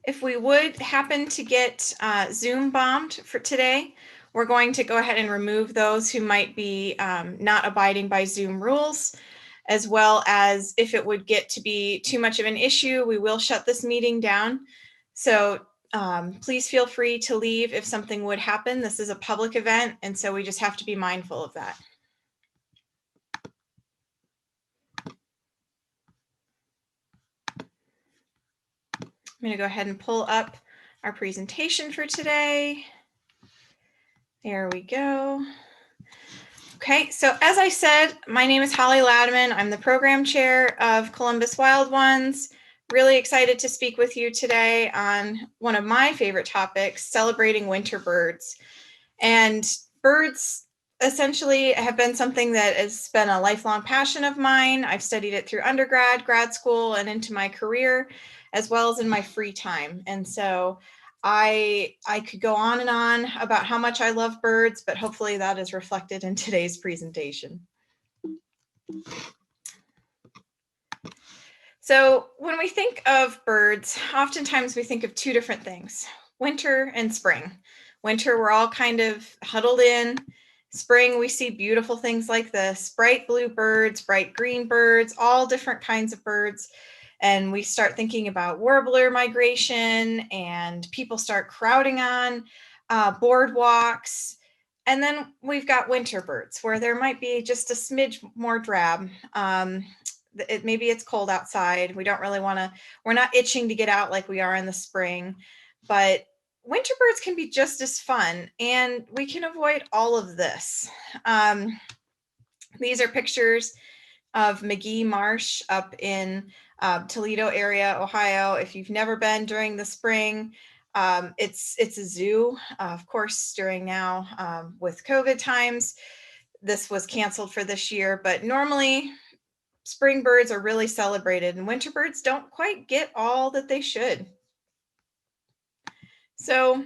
If we would happen to get Zoom bombed for today, we're going to go ahead and remove those who might be not abiding by Zoom rules, as well as if it would get to be too much of an issue, we will shut this meeting down. So please feel free to leave if something would happen. This is a public event, and so we just have to be mindful of that. I'm going to go ahead and pull up our presentation for today. There we go. Okay, so as I said, my name is Holly Ladman. I'm the program chair of Columbus Wild Ones. Really excited to speak with you today on one of my favorite topics, celebrating winter birds. And birds essentially have been something that has been a lifelong passion of mine. I've studied it through undergrad, grad school, and into my career, as well as in my free time. And so I could go on and on about how much I love birds, but hopefully that is reflected in today's presentation. So when we think of birds, oftentimes we think of two different things, winter and spring. Winter, we're all kind of huddled in. Spring, we see beautiful things like this, bright blue birds, bright green birds, all different kinds of birds. And we start thinking about warbler migration, and people start crowding on boardwalks. And then we've got winter birds, where there might be just a smidge more drab. Maybe it's cold outside. We don't really want to, we're not itching to get out like we are in the spring, but winter birds can be just as fun, and we can avoid all of this. These are pictures of McGhee Marsh up in Toledo area, Ohio. If you've never been during the spring, it's a zoo. Of course, during now with COVID times, this was canceled for this year, but normally spring birds are really celebrated, and winter birds don't quite get all that they should. So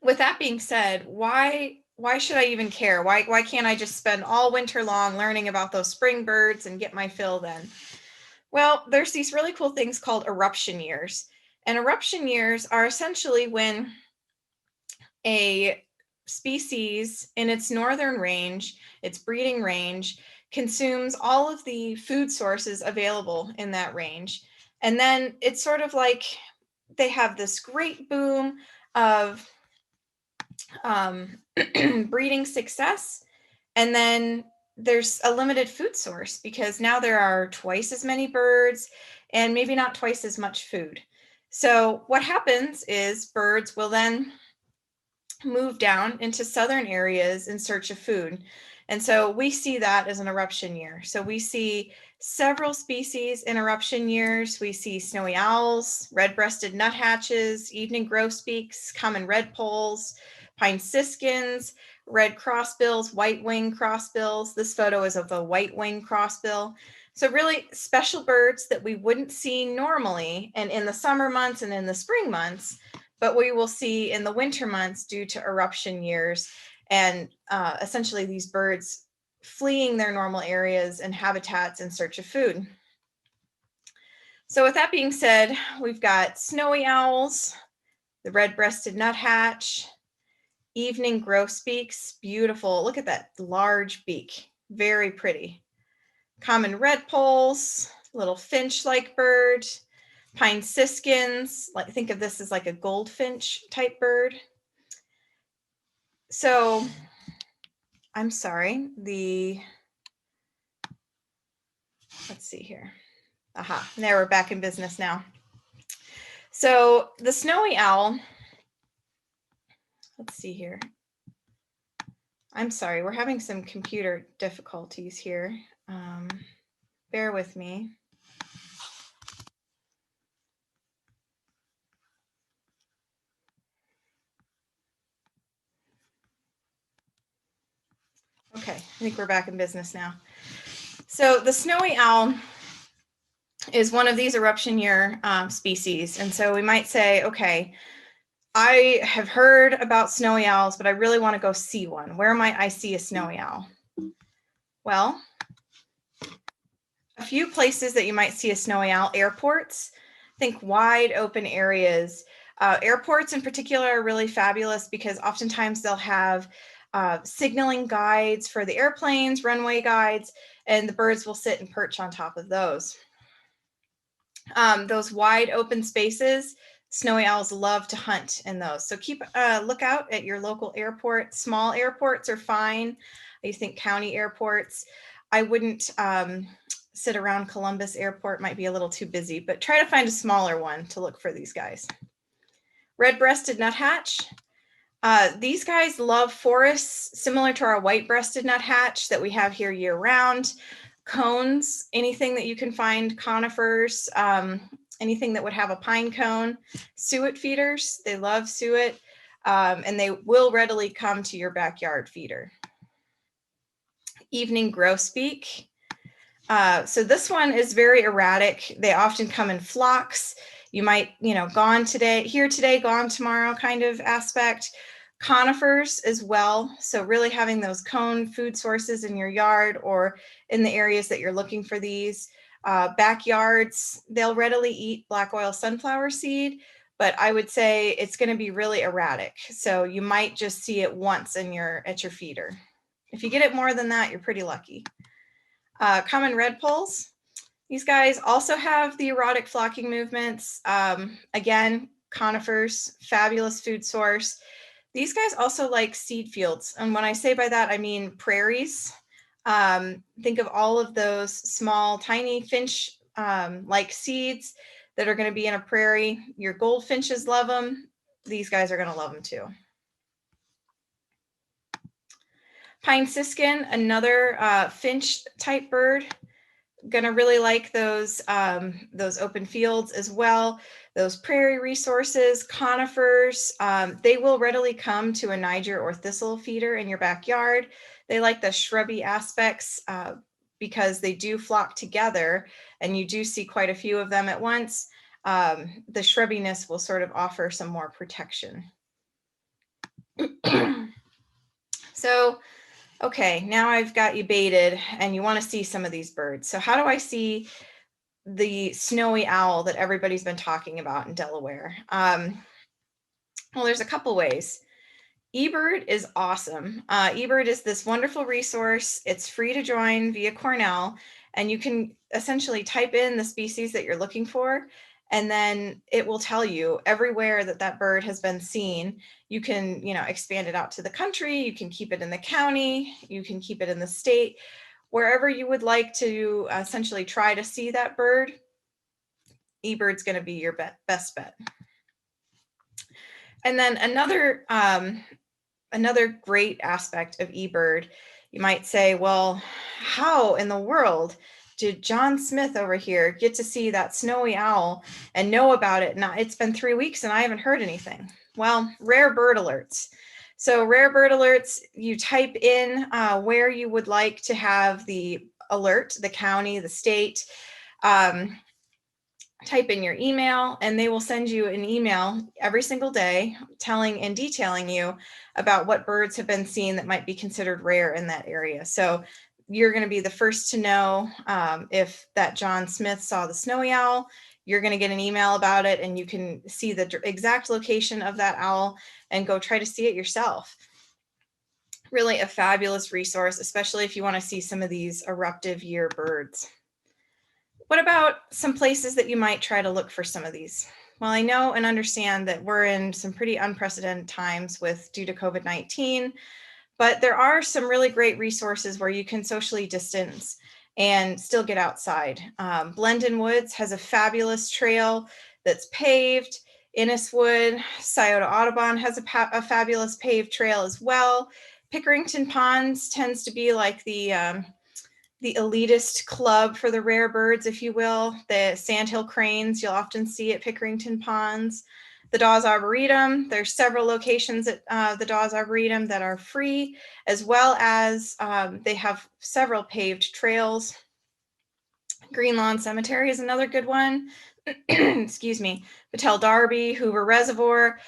with that being said, why should I even care? Why can't I just spend all winter long learning about those spring birds and get my fill then? Well, there's these really cool things called eruption years. And eruption years are essentially when a species in its northern range, its breeding range, consumes all of the food sources available in that range. And then it's sort of like they have this great boom of breeding success, and then there's a limited food source because now there are twice as many birds and maybe not twice as much food. So what happens is birds will then move down into southern areas in search of food. And so we see that as an eruption year. So we see several species in eruption years. We see snowy owls, redbreasted nuthatches, evening grosbeaks, common redpolls, pine siskins, red crossbills, white-winged crossbills. This photo is of a white-winged crossbill. So really special birds that we wouldn't see normally and in the summer months and in the spring months, but we will see in the winter months due to eruption years, and essentially these birds fleeing their normal areas and habitats in search of food. So with that being said, we've got snowy owls, the red-breasted nuthatch, evening grosbeaks, beautiful. Look at that large beak, very pretty. Common redpolls, little finch-like bird, pine siskins, like think of this as like a goldfinch type bird. So I'm sorry, let's see here. Aha, there, we're back in business now. So the snowy owl, let's see here. I'm sorry, we're having some computer difficulties here. Bear with me. Okay, I think we're back in business now. So the snowy owl is one of these eruption year species. And so we might say, okay, I have heard about snowy owls, but I really want to go see one. Where might I see a snowy owl? Well, a few places that you might see a snowy owl: airports. Think wide open areas. Airports in particular are really fabulous because oftentimes they'll have signaling guides for the airplanes, runway guides, and the birds will sit and perch on top of those. Those wide open spaces, snowy owls love to hunt in those. So keep a lookout at your local airport. Small airports are fine. I think county airports. I wouldn't sit around Columbus Airport, might be a little too busy, but try to find a smaller one to look for these guys. Red-breasted nuthatch. These guys love forests, similar to our white-breasted nuthatch that we have here year-round. Cones, anything that you can find, conifers, anything that would have a pine cone. Suet feeders, they love suet, and they will readily come to your backyard feeder. Evening grosbeak. So this one is very erratic. They often come in flocks. You might, gone today, here today, gone tomorrow kind of aspect. Conifers as well. So really having those cone food sources in your yard or in the areas that you're looking for these. Backyards, they'll readily eat black oil sunflower seed, but I would say it's going to be really erratic. So you might just see it once at your feeder. If you get it more than that, you're pretty lucky. Common redpolls. These guys also have the erotic flocking movements. Again, conifers, fabulous food source. These guys also like seed fields. And when I say by that, I mean prairies. Think of all of those small, tiny finch like seeds that are going to be in a prairie. Your goldfinches love them. These guys are going to love them too. Pine siskin, another finch type bird. Going to really like those open fields as well. Those prairie resources, conifers, they will readily come to a Niger or thistle feeder in your backyard. They like the shrubby aspects because they do flock together and you do see quite a few of them at once. The shrubbiness will sort of offer some more protection. So, okay, now I've got you baited and you want to see some of these birds. So how do I see the snowy owl that everybody's been talking about in Delaware? Well, there's a couple ways. eBird is awesome. eBird is this wonderful resource. It's free to join via Cornell, and you can essentially type in the species that you're looking for, and then it will tell you everywhere that that bird has been seen. You can, expand it out to the country. You can keep it in the county. You can keep it in the state. Wherever you would like to essentially try to see that bird, eBird's going to be your best bet. And then another great aspect of eBird, you might say, well, how in the world did John Smith over here get to see that snowy owl and know about it? Now, it's been 3 weeks and I haven't heard anything. Well, rare bird alerts. So rare bird alerts, you type in where you would like to have the alert, the county, the state, type in your email, and they will send you an email every single day telling and detailing you about what birds have been seen that might be considered rare in that area. So you're going to be the first to know if that John Smith saw the snowy owl. You're going to get an email about it, and you can see the exact location of that owl and go try to see it yourself. Really a fabulous resource, especially if you want to see some of these eruptive year birds. What about some places that you might try to look for some of these? Well, I know and understand that we're in some pretty unprecedented times due to COVID-19, but there are some really great resources where you can socially distance and still get outside. Blendon Woods has a fabulous trail that's paved. Inniswood, Scioto Audubon has a fabulous paved trail as well. Pickerington Ponds tends to be like the elitist club for the rare birds, if you will. The sandhill cranes, you'll often see at Pickerington Ponds. The Dawes Arboretum, there's several locations at the Dawes Arboretum that are free, as well as they have several paved trails. Green Lawn Cemetery is another good one. Excuse me. Patel Darby, Hoover Reservoir.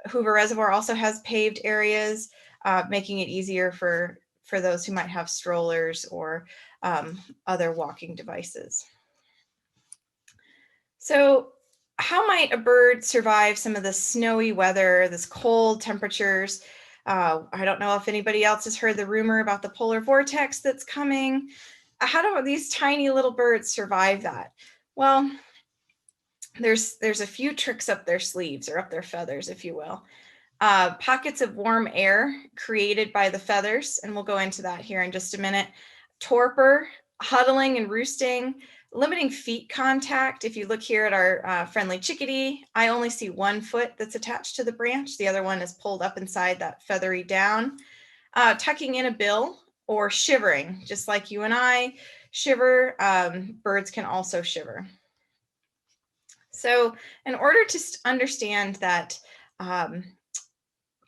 Hoover Reservoir also has paved areas, making it easier for those who might have strollers or other walking devices. So how might a bird survive some of the snowy weather, this cold temperatures? I don't know if anybody else has heard the rumor about the polar vortex that's coming. How do these tiny little birds survive that? Well, there's a few tricks up their sleeves, or up their feathers, if you will. Pockets of warm air created by the feathers, and we'll go into that here in just a minute. Torpor, huddling and roosting, limiting feet contact. If you look here at our friendly chickadee, I only see one foot that's attached to the branch. The other one is pulled up inside that feathery down. Tucking in a bill, or shivering, just like you and I shiver, birds can also shiver. So in order to understand that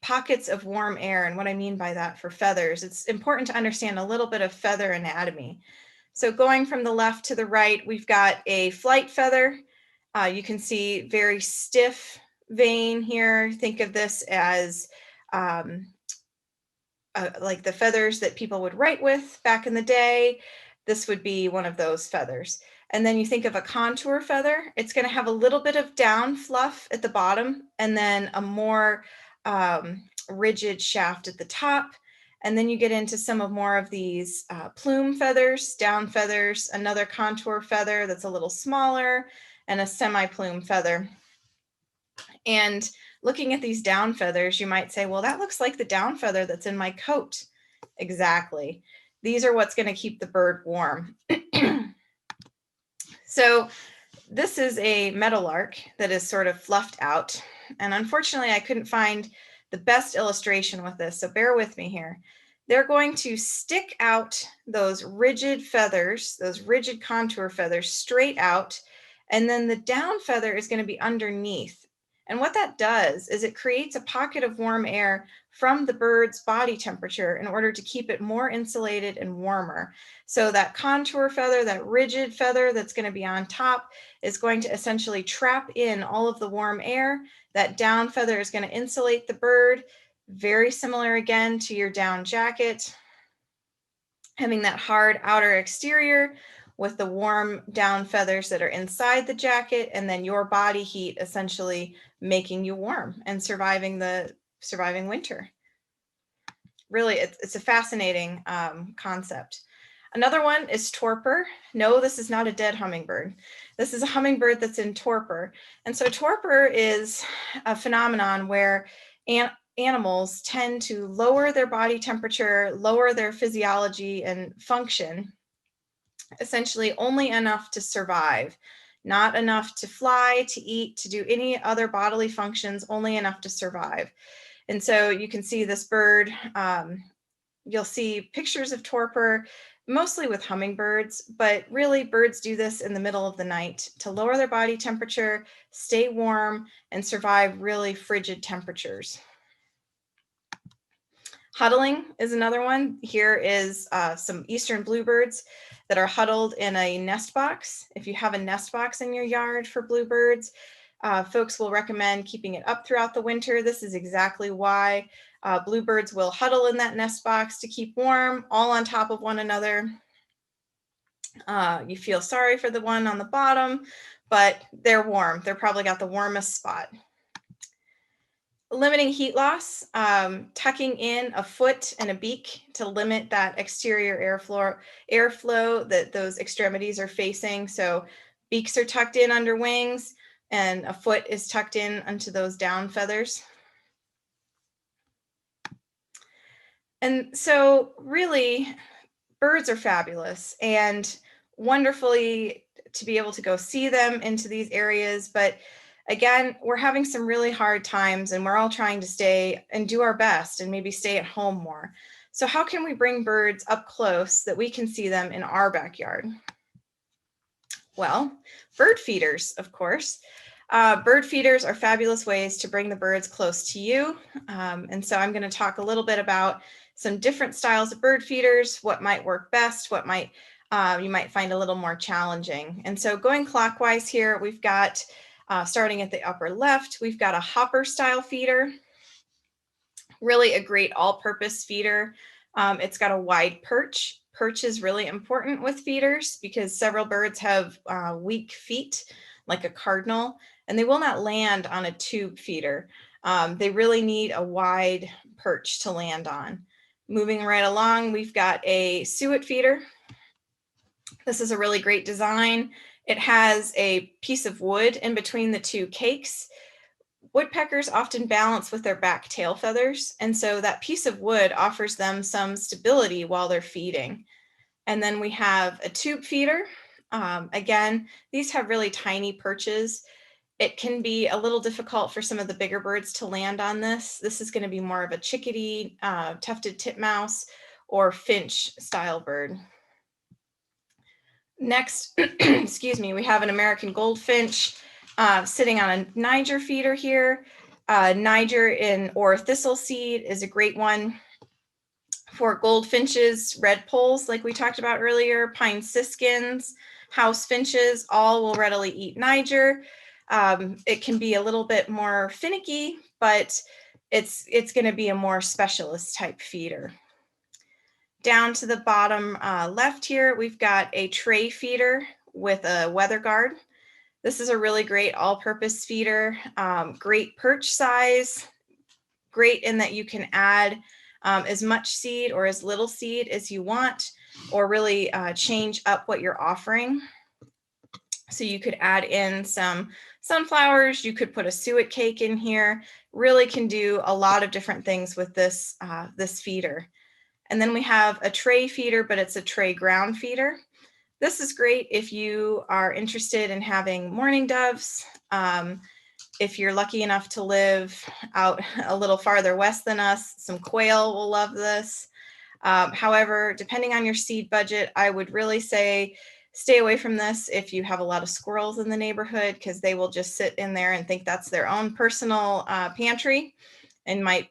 pockets of warm air, and what I mean by that for feathers, it's important to understand a little bit of feather anatomy. So going from the left to the right, we've got a flight feather. You can see very stiff vein here. Think of this as like the feathers that people would write with back in the day. This would be one of those feathers. And then you think of a contour feather. It's going to have a little bit of down fluff at the bottom, and then a more rigid shaft at the top. And then you get into some of more of these plume feathers, down feathers, another contour feather that's a little smaller, and a semi-plume feather. And looking at these down feathers, you might say, well, that looks like the down feather that's in my coat. Exactly. These are what's going to keep the bird warm. So this is a meadowlark that is sort of fluffed out. And unfortunately, I couldn't find the best illustration with this, so bear with me here. They're going to stick out those rigid feathers, those rigid contour feathers, straight out, and then the down feather is going to be underneath. And what that does is it creates a pocket of warm air from the bird's body temperature in order to keep it more insulated and warmer. So that contour feather, that rigid feather that's going to be on top, is going to essentially trap in all of the warm air. That down feather is going to insulate the bird. Very similar again to your down jacket, having that hard outer exterior with the warm down feathers that are inside the jacket, and then your body heat essentially making you warm and surviving winter. Really, it's a fascinating concept. Another one is torpor. No, this is not a dead hummingbird. This is a hummingbird that's in torpor. And so torpor is a phenomenon where animals tend to lower their body temperature, lower their physiology and function, essentially only enough to survive, not enough to fly, to eat, to do any other bodily functions, only enough to survive. And so you can see this bird, you'll see pictures of torpor, mostly with hummingbirds, but really birds do this in the middle of the night to lower their body temperature, stay warm, and survive really frigid temperatures. Huddling is another one. Here is some eastern bluebirds that are huddled in a nest box. If you have a nest box in your yard for bluebirds, folks will recommend keeping it up throughout the winter. This is exactly why. Bluebirds will huddle in that nest box to keep warm, all on top of one another. You feel sorry for the one on the bottom, but they're warm. They're probably got the warmest spot. Limiting heat loss, tucking in a foot and a beak to limit that exterior airflow that those extremities are facing. So beaks are tucked in under wings, and a foot is tucked in onto those down feathers. And so really, birds are fabulous and wonderfully to be able to go see them into these areas. But again, we're having some really hard times, and we're all trying to stay and do our best and maybe stay at home more. So how can we bring birds up close that we can see them in our backyard? Well, bird feeders, of course. Bird feeders are fabulous ways to bring the birds close to you. And so I'm going to talk a little bit about some different styles of bird feeders, what might work best, what might you might find a little more challenging. And so going clockwise here, we've got, starting at the upper left, we've got a hopper style feeder. Really a great all-purpose feeder. It's got a wide perch. Perch is really important with feeders because several birds have weak feet, like a cardinal, and they will not land on a tube feeder. They really need a wide perch to land on. Moving right along, we've got a suet feeder. This is a really great design. It has a piece of wood in between the two cakes. Woodpeckers often balance with their back tail feathers, and so that piece of wood offers them some stability while they're feeding. And then we have a tube feeder. Again, these have really tiny perches. It can be a little difficult for some of the bigger birds to land on this. This is going to be more of a chickadee, tufted titmouse, or finch style bird. Next, excuse me, we have an American goldfinch sitting on a Niger feeder here. Niger or thistle seed is a great one for goldfinches, redpolls, like we talked about earlier, pine siskins, house finches, all will readily eat Niger. It can be a little bit more finicky, but it's going to be a more specialist type feeder. Down to the bottom left here, we've got a tray feeder with a weather guard. This is a really great all-purpose feeder, great perch size, great in that you can add as much seed or as little seed as you want, or really change up what you're offering. So you could add in some sunflowers, you could put a suet cake in here, really can do a lot of different things with this, this feeder. And then we have a tray feeder, but it's a tray ground feeder. This is great if you are interested in having mourning doves. If you're lucky enough to live out a little farther west than us, some quail will love this. However, depending on your seed budget, I would really say stay away from this if you have a lot of squirrels in the neighborhood, because they will just sit in there and think that's their own personal pantry and might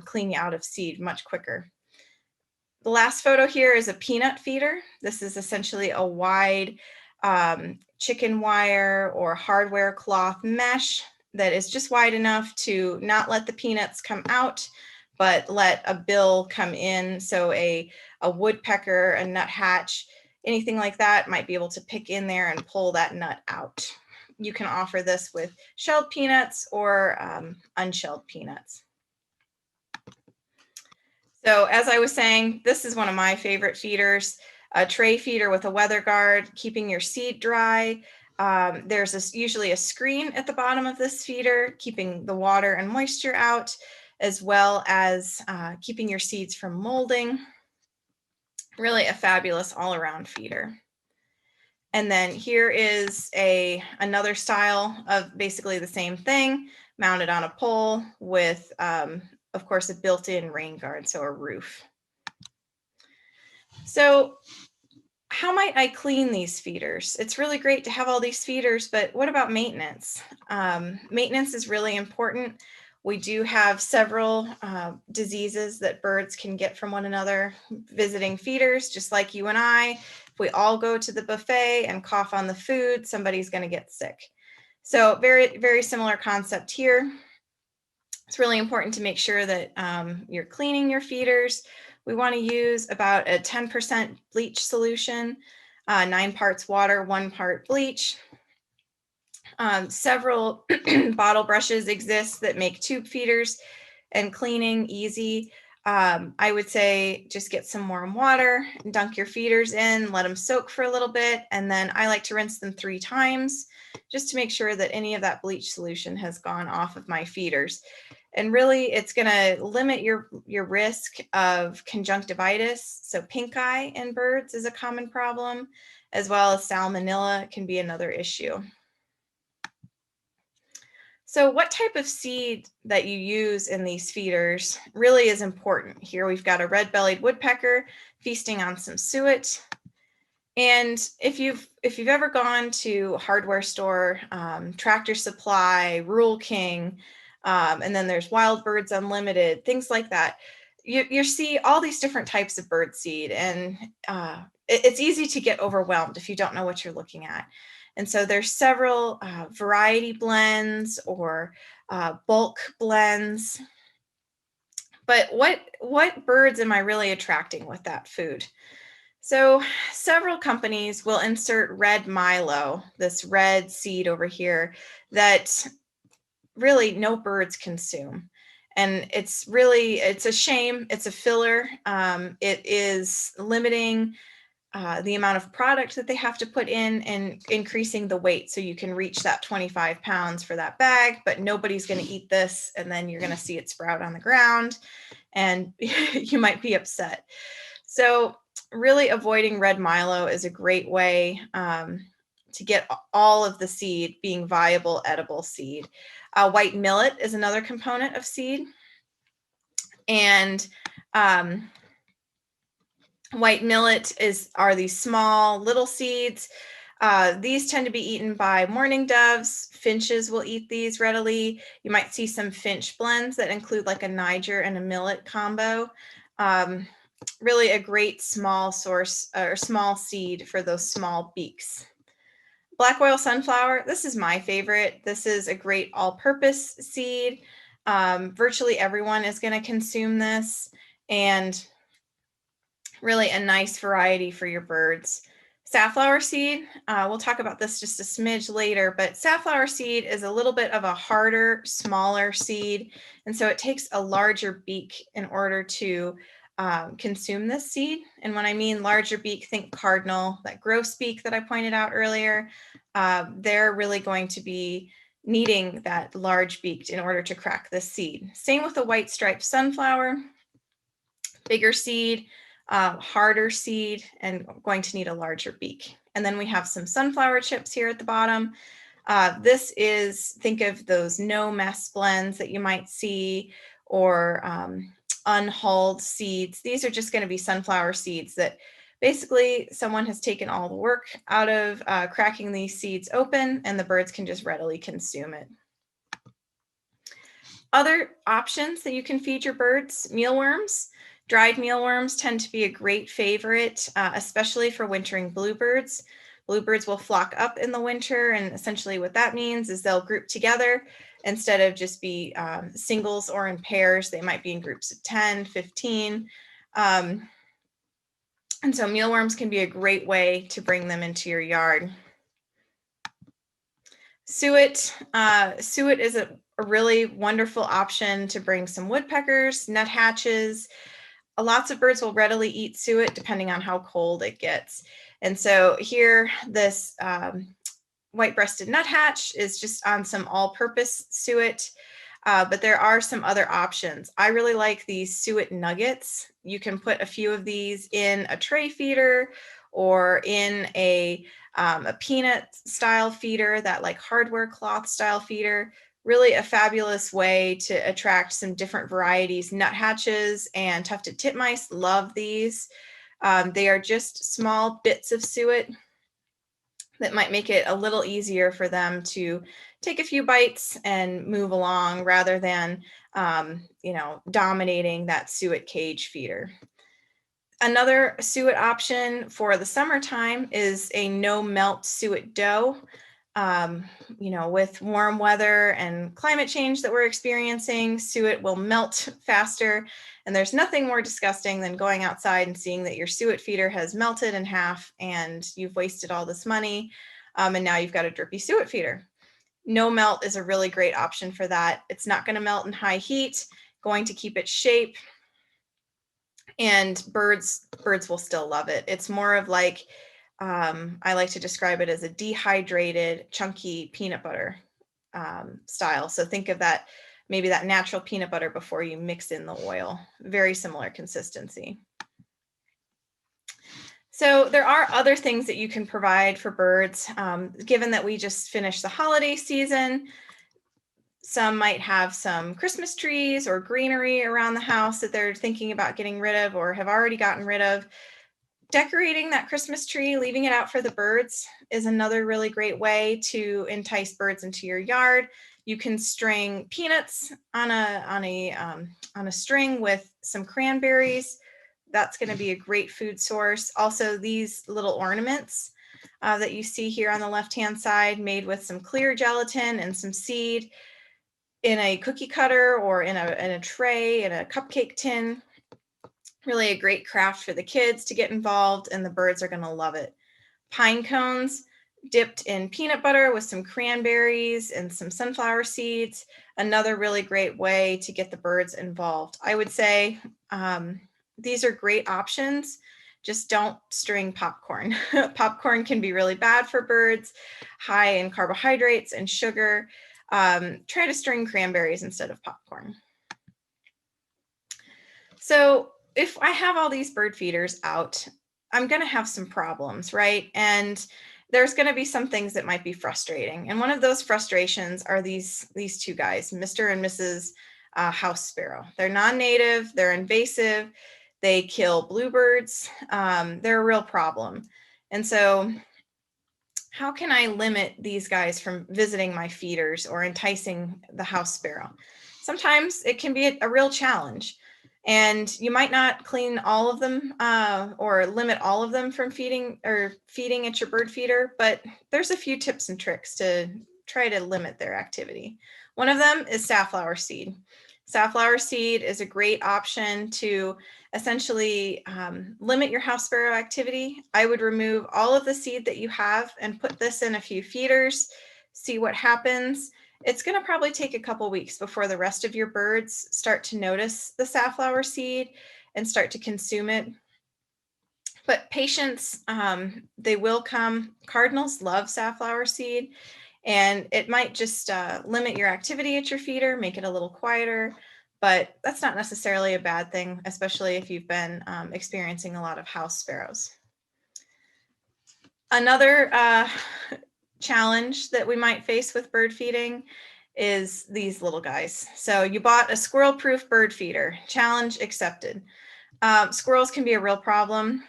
clean you out of seed much quicker. The last photo here is a peanut feeder. This is essentially a wide chicken wire or hardware cloth mesh that is just wide enough to not let the peanuts come out, but let a bill come in. So a woodpecker, a nuthatch, anything like that might be able to pick in there and pull that nut out. You can offer this with shelled peanuts or unshelled peanuts. So as I was saying, this is one of my favorite feeders, a tray feeder with a weather guard, keeping your seed dry. There's usually a screen at the bottom of this feeder, keeping the water and moisture out, as well as keeping your seeds from molding. Really a fabulous all-around feeder. And then here is another style of basically the same thing, mounted on a pole with of course, a built-in rain guard, so a roof. So how might I clean these feeders? It's really great to have all these feeders, but what about maintenance? Maintenance is really important. We do have several diseases that birds can get from one another visiting feeders, just like you and I. If we all go to the buffet and cough on the food, somebody's going to get sick. So very, very similar concept here. It's really important to make sure that you're cleaning your feeders. We want to use about a 10% bleach solution, 9 parts water, 1 part bleach. Several bottle brushes exist that make tube feeders and cleaning easy. I would say just get some warm water, dunk your feeders in, let them soak for a little bit, and then I like to rinse them 3 times just to make sure that any of that bleach solution has gone off of my feeders. And really, it's going to limit your risk of conjunctivitis. So pink eye in birds is a common problem, as well as salmonella can be another issue. So what type of seed that you use in these feeders really is important. Here we've got a red-bellied woodpecker feasting on some suet. And if you've ever gone to a hardware store, Tractor Supply, Rural King, and then there's Wild Birds Unlimited, things like that, you see all these different types of bird seed, and it's easy to get overwhelmed if you don't know what you're looking at. And so there's several variety blends or bulk blends. But what birds am I really attracting with that food? So several companies will insert red Milo, this red seed over here that really no birds consume. And it's a shame. It's a filler. It is limiting the amount of product that they have to put in and increasing the weight so you can reach that 25 pounds for that bag, but nobody's going to eat this. And then you're going to see it sprout on the ground and you might be upset. So really avoiding red Milo is a great way to get all of the seed being viable, edible seed. White millet is another component of seed. And white millet are these small little seeds. These tend to be eaten by mourning doves. Finches will eat these readily. You might see some finch blends that include like a Niger and a millet combo. Really a great small source or small seed for those small beaks. Black oil sunflower, this is my favorite. This is a great all-purpose seed. Virtually everyone is going to consume this, and really a nice variety for your birds. Safflower seed, we'll talk about this just a smidge later, but safflower seed is a little bit of a harder, smaller seed, and so it takes a larger beak in order to consume this seed. And when I mean larger beak, think cardinal, that grosbeak that I pointed out earlier. They're really going to be needing that large beak in order to crack this seed. Same with the white striped sunflower, bigger seed, harder seed, and going to need a larger beak. And then we have some sunflower chips here at the bottom. This is, think of those no mess blends that you might see, or unhulled seeds. These are just going to be sunflower seeds that basically someone has taken all the work out of cracking these seeds open, and the birds can just readily consume it. Other options that you can feed your birds: mealworms. Dried mealworms tend to be a great favorite, especially for wintering bluebirds. Bluebirds will flock up in the winter, and essentially what that means is they'll group together. Instead of just be singles or in pairs, they might be in groups of 10, 15. And so mealworms can be a great way to bring them into your yard. Suet. Suet is a really wonderful option to bring some woodpeckers, nuthatches. Lots of birds will readily eat suet depending on how cold it gets. And so here, this white-breasted nuthatch is just on some all-purpose suet, but there are some other options. I really like these suet nuggets. You can put a few of these in a tray feeder or in a peanut style feeder, that like hardware cloth style feeder. Really a fabulous way to attract some different varieties. Nuthatches and tufted titmice love these. They are just small bits of suet that might make it a little easier for them to take a few bites and move along rather than, dominating that suet cage feeder. Another suet option for the summertime is a no melt suet dough. With warm weather and climate change that we're experiencing, suet will melt faster. And there's nothing more disgusting than going outside and seeing that your suet feeder has melted in half and you've wasted all this money. And now you've got a drippy suet feeder. No melt is a really great option for that. It's not going to melt in high heat, going to keep its shape, and birds will still love it. It's more of like, I like to describe it as a dehydrated, chunky peanut butter style. So think of that, maybe that natural peanut butter before you mix in the oil. Very similar consistency. So there are other things that you can provide for birds. Given that we just finished the holiday season, some might have some Christmas trees or greenery around the house that they're thinking about getting rid of or have already gotten rid of. Decorating that Christmas tree, leaving it out for the birds, is another really great way to entice birds into your yard. You can string peanuts on a string with some cranberries. That's going to be a great food source. Also, these little ornaments that you see here on the left-hand side, made with some clear gelatin and some seed, in a cookie cutter or in a tray, in a cupcake tin. Really a great craft for the kids to get involved, and the birds are going to love it. Pine cones dipped in peanut butter with some cranberries and some sunflower seeds. Another really great way to get the birds involved. I would say these are great options. Just don't string popcorn. Popcorn can be really bad for birds, high in carbohydrates and sugar. Try to string cranberries instead of popcorn. So if I have all these bird feeders out, I'm going to have some problems, right? And there's going to be some things that might be frustrating. And one of those frustrations are these two guys, Mr. and Mrs. House Sparrow. They're non-native, they're invasive, they kill bluebirds. They're a real problem. And so how can I limit these guys from visiting my feeders or enticing the house sparrow? Sometimes it can be a real challenge. And you might not clean all of them or limit all of them from feeding at your bird feeder, but there's a few tips and tricks to try to limit their activity. One of them is safflower seed. Safflower seed is a great option to essentially limit your house sparrow activity. I would remove all of the seed that you have and put this in a few feeders, see what happens. It's going to probably take a couple weeks before the rest of your birds start to notice the safflower seed and start to consume it. But patience, they will come. Cardinals love safflower seed, and it might just limit your activity at your feeder, make it a little quieter, but that's not necessarily a bad thing, especially if you've been experiencing a lot of house sparrows. Another challenge that we might face with bird feeding is these little guys. So you bought a squirrel-proof bird feeder, challenge accepted. Squirrels can be a real problem,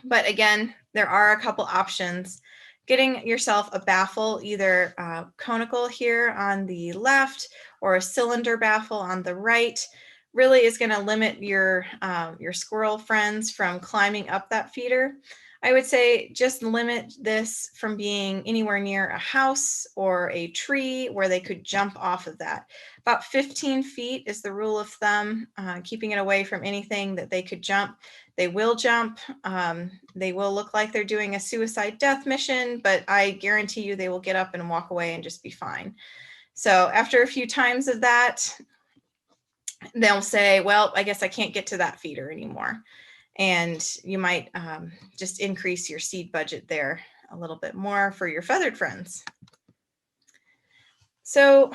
but again, there are a couple options. Getting yourself a baffle, either conical here on the left or a cylinder baffle on the right, really is going to limit your squirrel friends from climbing up that feeder. I would say just limit this from being anywhere near a house or a tree where they could jump off of that. About 15 feet is the rule of thumb, keeping it away from anything that they could jump. They will jump. They will look like they're doing a suicide death mission, but I guarantee you they will get up and walk away and just be fine. So after a few times of that, they'll say, well, I guess I can't get to that feeder anymore. And you might just increase your seed budget there a little bit more for your feathered friends. So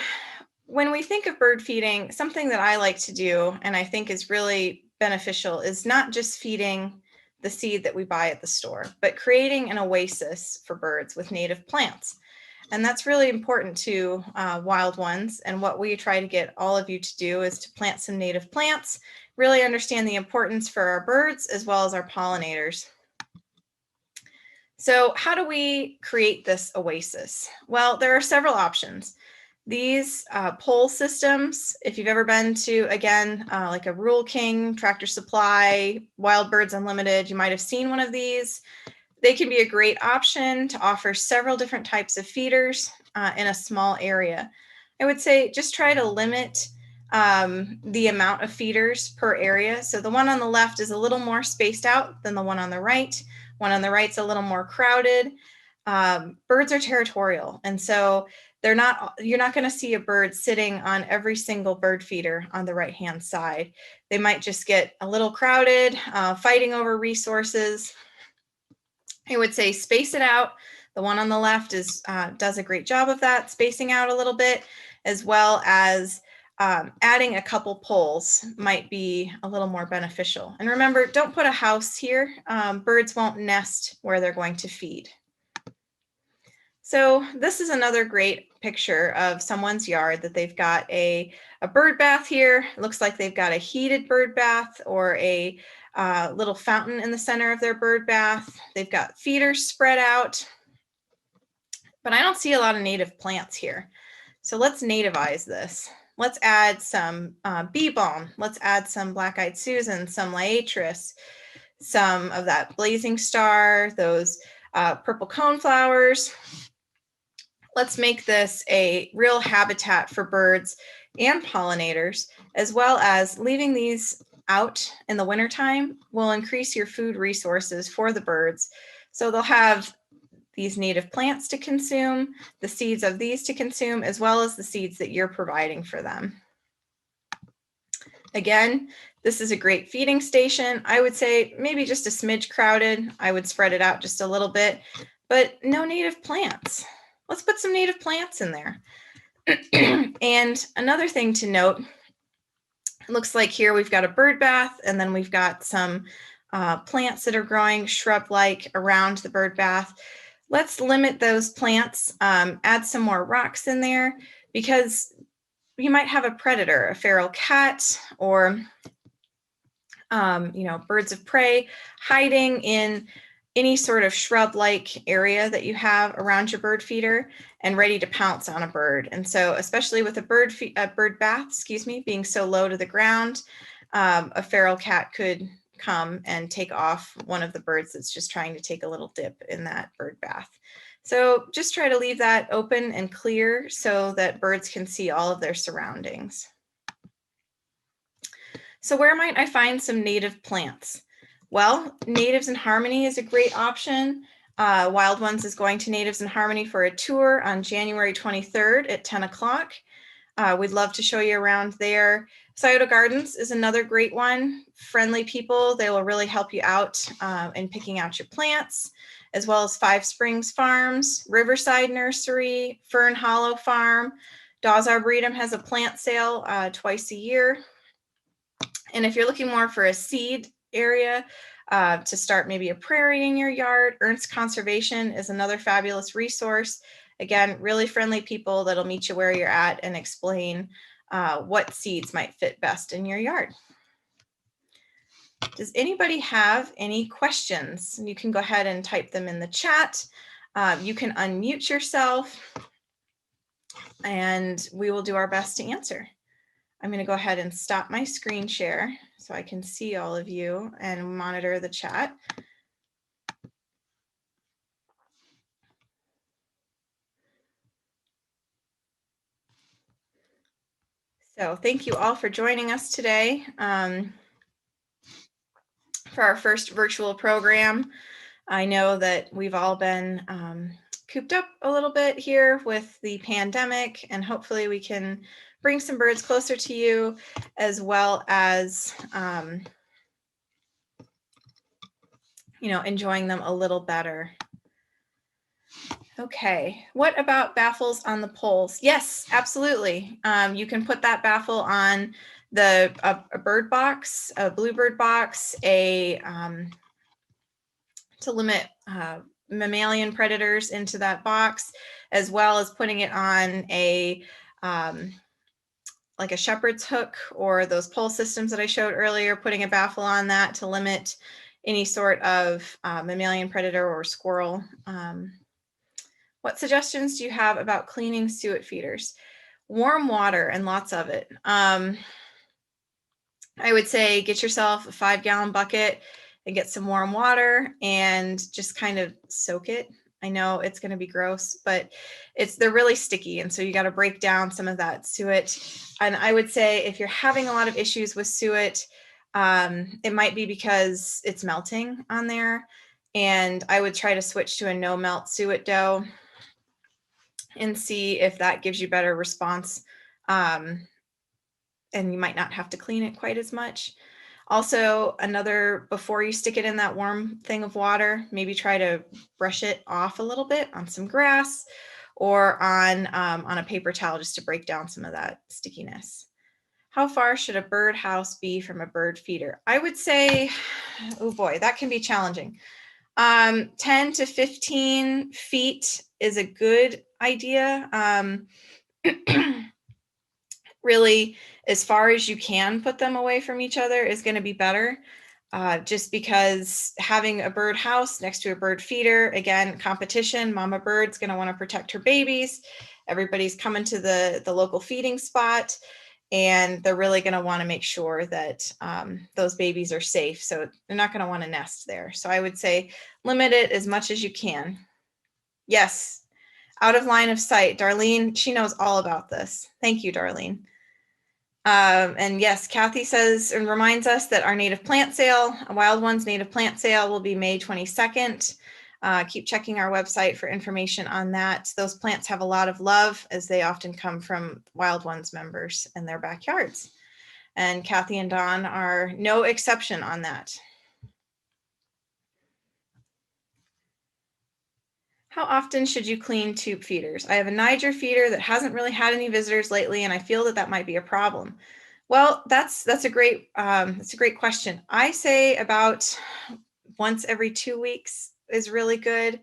when we think of bird feeding, something that I like to do, and I think is really beneficial, is not just feeding the seed that we buy at the store, but creating an oasis for birds with native plants. And that's really important to wild ones. And what we try to get all of you to do is to plant some native plants, really understand the importance for our birds as well as our pollinators. So how do we create this oasis? Well, there are several options. These pole systems, if you've ever been to, again, like a Rural King, Tractor Supply, Wild Birds Unlimited, you might have seen one of these. They can be a great option to offer several different types of feeders in a small area. I would say just try to limit the amount of feeders per area. So the one on the left is a little more spaced out than the one on the right. One on the right's a little more crowded. Birds are territorial, and so you're not going to see a bird sitting on every single bird feeder on the right-hand side. They might just get a little crowded, fighting over resources. I would say space it out. The one on the left does a great job of that, spacing out a little bit, as well as adding a couple poles might be a little more beneficial. And remember, don't put a house here. Birds won't nest where they're going to feed. So this is another great picture of someone's yard that they've got a bird bath here. It looks like they've got a heated bird bath or a little fountain in the center of their bird bath. They've got feeders spread out, but I don't see a lot of native plants here. So let's nativize this. Let's add some bee balm. Let's add some black-eyed Susan, some liatris, some of that blazing star, those purple coneflowers. Let's make this a real habitat for birds and pollinators, as well as leaving these out in the wintertime will increase your food resources for the birds. So they'll have these native plants to consume, the seeds of these to consume, as well as the seeds that you're providing for them. Again, this is a great feeding station. I would say maybe just a smidge crowded. I would spread it out just a little bit, but no native plants. Let's put some native plants in there. And another thing to note, it looks like here we've got a bird bath, and then we've got some plants that are growing shrub-like around the bird bath. Let's limit those plants, add some more rocks in there, because you might have a predator, a feral cat, or birds of prey hiding in any sort of shrub-like area that you have around your bird feeder and ready to pounce on a bird. And so, especially with a bird bath, being so low to the ground, a feral cat could come and take off one of the birds that's just trying to take a little dip in that bird bath. So just try to leave that open and clear so that birds can see all of their surroundings. So where might I find some native plants? Well, Natives in Harmony is a great option. Wild Ones is going to Natives in Harmony for a tour on January 23rd at 10 o'clock. We'd love to show you around there. Scioto Gardens is another great one. Friendly people, they will really help you out in picking out your plants, as well as Five Springs Farms, Riverside Nursery, Fern Hollow Farm. Dawes Arboretum has a plant sale twice a year. And if you're looking more for a seed area to start maybe a prairie in your yard, Ernst Conservation is another fabulous resource. Again, really friendly people that'll meet you where you're at and explain what seeds might fit best in your yard. Does anybody have any questions? You can go ahead and type them in the chat. You can unmute yourself and we will do our best to answer. I'm going to go ahead and stop my screen share so I can see all of you and monitor the chat. So thank you all for joining us today for our first virtual program. I know that we've all been cooped up a little bit here with the pandemic, and hopefully we can bring some birds closer to you, as well as enjoying them a little better. Okay, what about baffles on the poles? Yes, absolutely. You can put that baffle on a bird box, a bluebird box, to limit mammalian predators into that box, as well as putting it on a like a shepherd's hook or those pole systems that I showed earlier, putting a baffle on that to limit any sort of mammalian predator or squirrel. What suggestions do you have about cleaning suet feeders? Warm water and lots of it. I would say get yourself a 5-gallon bucket and get some warm water and just kind of soak it. I know it's going to be gross, but they're really sticky. And so you got to break down some of that suet. And I would say if you're having a lot of issues with suet, it might be because it's melting on there. And I would try to switch to a no melt suet dough and see if that gives you better response. And you might not have to clean it quite as much. Also, before you stick it in that warm thing of water, maybe try to brush it off a little bit on some grass or on a paper towel just to break down some of that stickiness. How far should a bird house be from a bird feeder? I would say, oh boy, that can be challenging. 10 to 15 feet is a good idea. Really, as far as you can put them away from each other is going to be better, just because having a bird house next to a bird feeder, again, competition, mama bird's going to want to protect her babies. Everybody's coming to the local feeding spot, and they're really going to want to make sure that those babies are safe. So they're not going to want to nest there. So I would say limit it as much as you can. Yes, out of line of sight. Darlene, she knows all about this. Thank you, Darlene. And yes, Kathy says and reminds us that our native plant sale, Wild Ones native plant sale, will be May 22nd. Keep checking our website for information on that. Those plants have a lot of love, as they often come from Wild Ones members in their backyards. And Kathy and Dawn are no exception on that. How often should you clean tube feeders? I have a Niger feeder that hasn't really had any visitors lately, and I feel that that might be a problem. Well, that's a great question. I say about once every 2 weeks is really good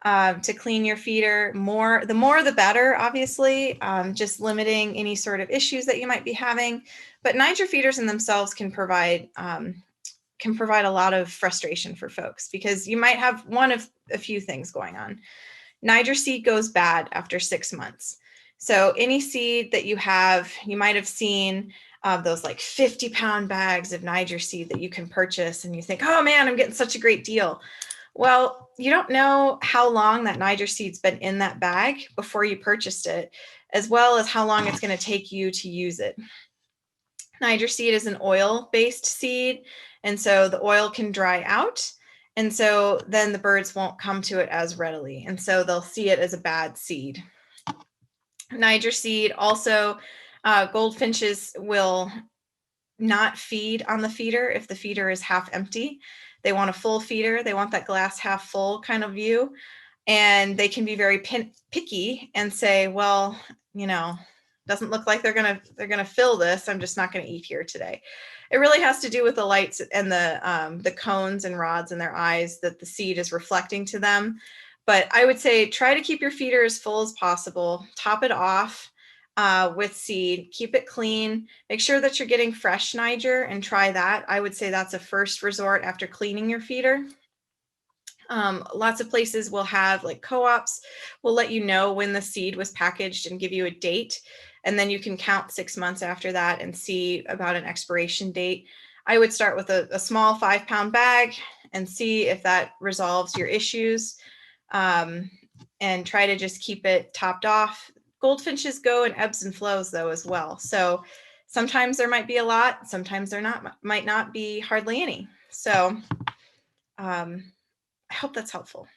to clean your feeder. The more the better, obviously, just limiting any sort of issues that you might be having. But Niger feeders in themselves can provide a lot of frustration for folks, because you might have one of a few things going on. Niger seed goes bad after 6 months. So any seed that you have, you might have seen those like 50-pound bags of Niger seed that you can purchase, and you think, oh man, I'm getting such a great deal. Well, you don't know how long that Niger seed's been in that bag before you purchased it, as well as how long it's going to take you to use it. Niger seed is an oil-based seed, and so the oil can dry out, and so then the birds won't come to it as readily, and so they'll see it as a bad seed. Niger seed also, goldfinches will not feed on the feeder if the feeder is half empty. They want a full feeder. They want that glass half full kind of view, and they can be very picky and say, well, doesn't look like they're gonna fill this. I'm just not gonna eat here today. It really has to do with the lights and the cones and rods in their eyes that the seed is reflecting to them. But I would say try to keep your feeder as full as possible. Top it off with seed. Keep it clean. Make sure that you're getting fresh Niger, and try that. I would say that's a first resort after cleaning your feeder. Lots of places will have, like co-ops will let you know when the seed was packaged and give you a date, and then you can count 6 months after that and see about an expiration date. I would start with a small 5-pound bag and see if that resolves your issues, and try to just keep it topped off. Goldfinches go in ebbs and flows though as well. So sometimes there might be a lot, sometimes there might not be hardly any. So I hope that's helpful.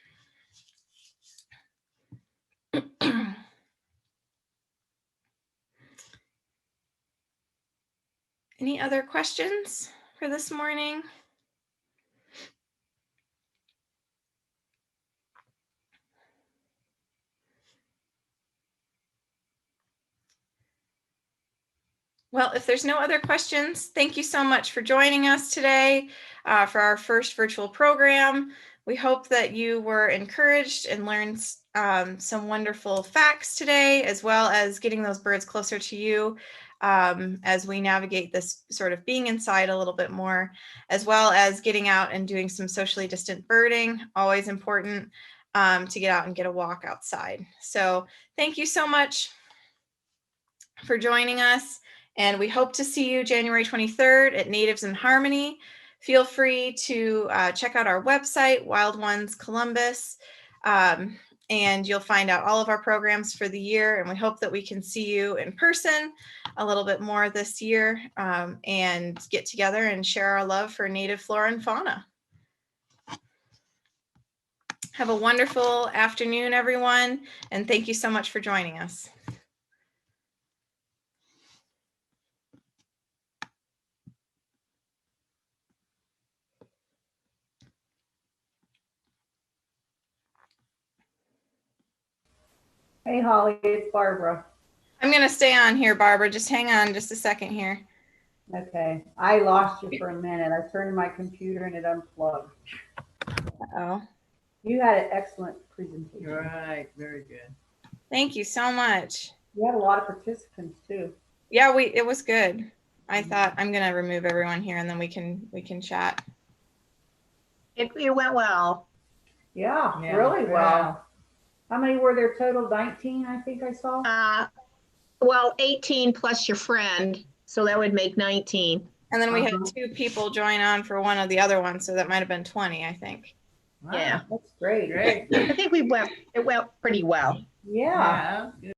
Any other questions for this morning? Well, if there's no other questions, thank you so much for joining us today for our first virtual program. We hope that you were encouraged and learned some wonderful facts today, as well as getting those birds closer to you as we navigate this sort of being inside a little bit more, as well as getting out and doing some socially distant birding. Always important to get out and get a walk outside. So thank you so much for joining us. And we hope to see you January 23rd at Natives in Harmony. Feel free to check out our website, Wild Ones Columbus, and you'll find out all of our programs for the year. And we hope that we can see you in person a little bit more this year and get together and share our love for native flora and fauna. Have a wonderful afternoon, everyone, and thank you so much for joining us. Hey, Holly, it's Barbara. I'm going to stay on here, Barbara. Just hang on just a second here. Okay. I lost you for a minute. I turned my computer and it unplugged. Uh-oh. You had an excellent presentation. Right. Very good. Thank you so much. You had a lot of participants too. Yeah, it was good. I thought I'm going to remove everyone here and then we can chat. It went well. Yeah, really well. How many were there total? 19, I think I saw. Well, 18 plus your friend, so that would make 19. And then we had 2 people join on for one of the other ones, so that might have been 20, I think. Wow, Yeah. that's great. I think it went pretty well. Yeah.